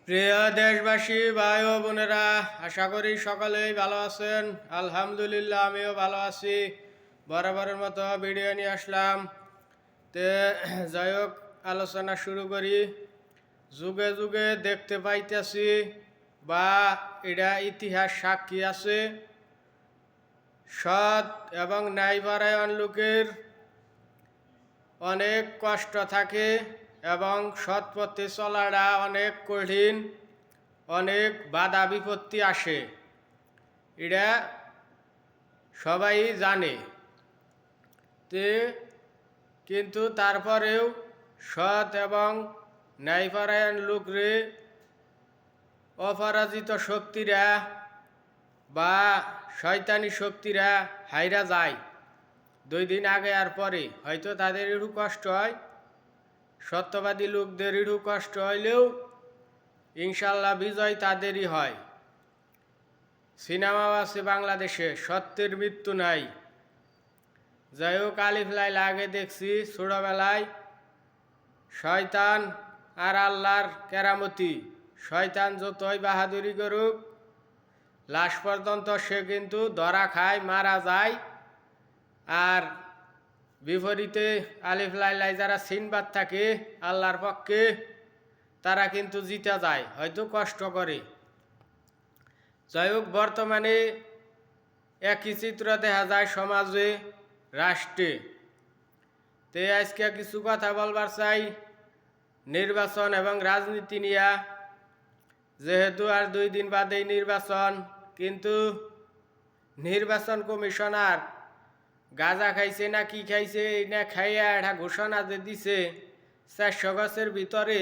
প্রিয় দেশবাসী ভাই ও বোনেরা, আশা করি সকলেই ভালো আছেন। আলহামদুলিল্লাহ, আমিও ভালো আছি। বরাবরের মতো ভিডিও নিয়ে আসলাম। তে যাই হোক, আলোচনা শুরু করি। যুগে যুগে দেখতে পাইতেছি বা এটা ইতিহাস সাক্ষী আছে, সৎ এবং ন্যায়পরায়ণ লোকের অনেক কষ্ট থাকে এবং সৎ পথে চলাটা অনেক কঠিন, অনেক বাধা বিপত্তি আসে, এটা সবাই জানে। তে কিন্তু তারপরেও সৎ এবং ন্যায়পরায়ণ লোকরে অপরাজিত শক্তিরা বা শয়তানি শক্তিরা হাইরা যায়। 2 দিন আগে আর পরে হয়তো তাদের একটু কষ্ট হয়, সত্যবাদী লোকদের একটু কষ্ট হইলেও ইনশাল্লাহ বিজয় তাদেরই হয়। সিনেমাও আছে বাংলাদেশে, সত্যের মৃত্যু নাই। যাই হোক, আলিফ লাইলা আগে দেখছি ছোটবেলায়, শয়তান আর আল্লাহর কেরামতি। শয়তান যতই বাহাদুরি করুক, লাশ পর্যন্ত সে কিন্তু ধরা খায়, মারা যায়। আর বিপরীতে আলিফ লাইলাই যারা সিনবাদ থাকে আল্লাহর পক্ষে, তারা কিন্তু জিতে যায়, হয়তো কষ্ট করে। যাই হোক, বর্তমানে একই চিত্র দেখা যায় সমাজে, রাষ্ট্রে। তে আজকে কিছু কথা বলবার চাই নির্বাচন এবং রাজনীতি নিয়ে। যেহেতু আর 2 দিন বাদেই নির্বাচন, কিন্তু নির্বাচন কমিশনার গাঁজা খাইছে না কি খাইছে না খাইয়া একটা ঘোষণা যে দিছে 400 গজের ভিতরে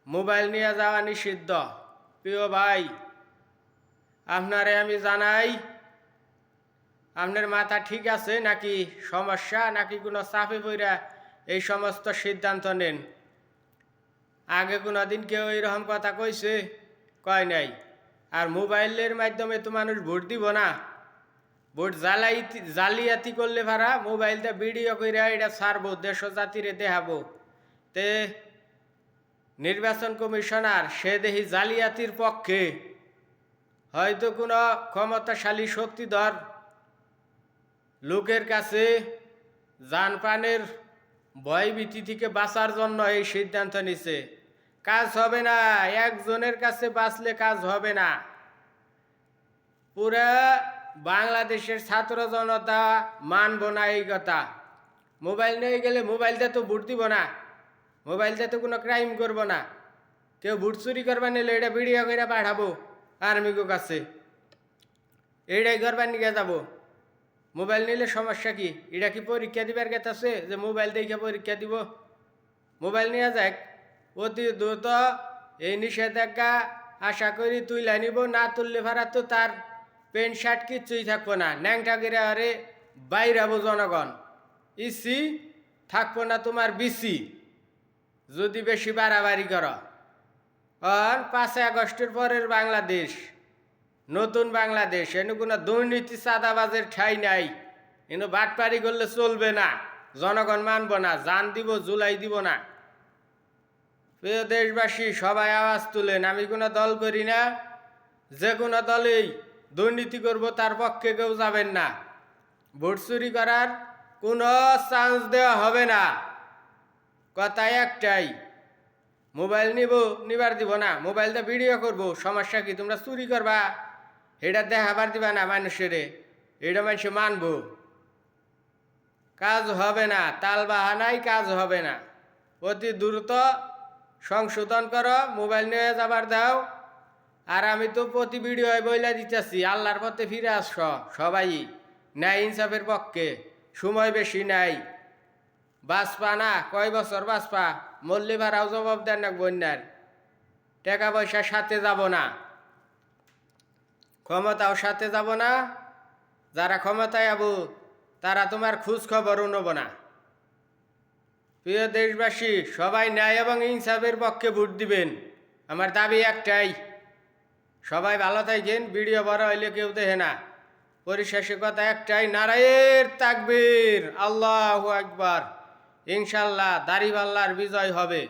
মোবাইল নিয়ে যাওয়া নিষিদ্ধ। প্রিয় ভাই, আপনারে আমি জানাই, আপনার মাথা ঠিক আছে নাকি সমস্যা, নাকি কোনো চাপে পইরা এই সমস্ত সিদ্ধান্ত নেন? আগে কোনো দিন কেউ এইরকম কথা কইছে? কয় নাই। আর মোবাইলের মাধ্যমে তো মানুষ ভোট দিব না, ভোট জালিয়াতি করলে ভাড়া মোবাইলটা ভিডিও করে এটা ছাড়বো, দেশ জাতিরে দেখাবো। তে নির্বাচন কমিশনার সে দেখি জালিয়াতির পক্ষে, হয়তো কোনো ক্ষমতাশালী শক্তিধর লোকের কাছে জানপ্রাণের ভয়ভীতি থেকে বাঁচার জন্য এই সিদ্ধান্ত নিছে। কাজ হবে না, একজনের কাছে বাঁচলে কাজ হবে না। পুরা বাংলাদেশের ছাত্র জনতা মানব না এই কথা। মোবাইল নিয়ে গেলে মোবাইলটা তো ভোট দিব না, মোবাইলটা তো কোনো ক্রাইম করব না। কেউ ভোট চুরি করবা নিলে এটা ভিডিও করে পাঠাবো আর্মিগো কাছে, এইটাই করবার নিয়ে যাবো। মোবাইল নিলে সমস্যা কি? এটা কি পরীক্ষা দিবার গেছে যে মোবাইল দেখে পরীক্ষা দিব? মোবাইল নিয়ে যাক, অতি দ্রুত এই নিষেধাজ্ঞা আশা করি তুইলা নিব। না তুললে ভাড়া তো তার প্যান্ট শার্ট কিচ্ছুই থাকবো না, ন্যাংটা গিরে আরে বাইরাবো জনগণ। ইসি থাকবো না তোমার বিসি, যদি বেশি বাড়াবাড়ি করো। আর 5 আগস্টের পরের বাংলাদেশ নতুন বাংলাদেশ, এনে কোনো দুর্নীতি চাঁদাবাজের ঠাঁই নাই। এনে বাটপারি করলে চলবে না, জনগণ মানব না, জান দিব জুলাই দিব না। প্রিয় দেশবাসী, সবাই আওয়াজ তুলেন। আমি কোনো দল করি না, যে কোনো দলেই দুর্নীতি করব তার পক্ষে কেউ যাবেন না। ভোট চুরি করার কোনো চান্স দেওয়া হবে না। কথা একটাই, মোবাইল নিবার দিব না, মোবাইলটা ভিডিও করব, সমস্যা কি? তোমরা চুরি করবা, এটা দেখাবার দিবা না মানুষের, এটা মানুষ মানব। কাজ হবে না, তাল বাহানাই কাজ হবে না। অতি দ্রুত সংশোধন করো, মোবাইল নিয়ে যাবার দাও। আর আমি তো প্রতি ভিডিও বইলা দিতেছি, আল্লাহর পথে ফিরে আস সবাই, ন্যায় ইনসাফের পক্ষে। সময় বেশি নাই, বাঁচপা না, কয় বছর বাঁচপা? মল্লি ভাড়াও জবাব দেন না, বন্যার টাকা পয়সা সাথে যাব না, ক্ষমতাও সাথে যাব না। যারা ক্ষমতায় আবু তারা তোমার খোঁজ খবরও নেব না। প্রিয় দেশবাসী, সবাই ন্যায় এবং ইনসাফের পক্ষে ভোট দিবেন। আমার দাবি একটাই, সবাই ভালো থাকেন। ভিডিও বড় হইলে কেউ দেখে না। পরিশেষে কথা একটাই, নারায়ের তাকবীর, আল্লাহু আকবার। ইনশাল্লাহ দাড়িপাল্লার বিজয় হবে।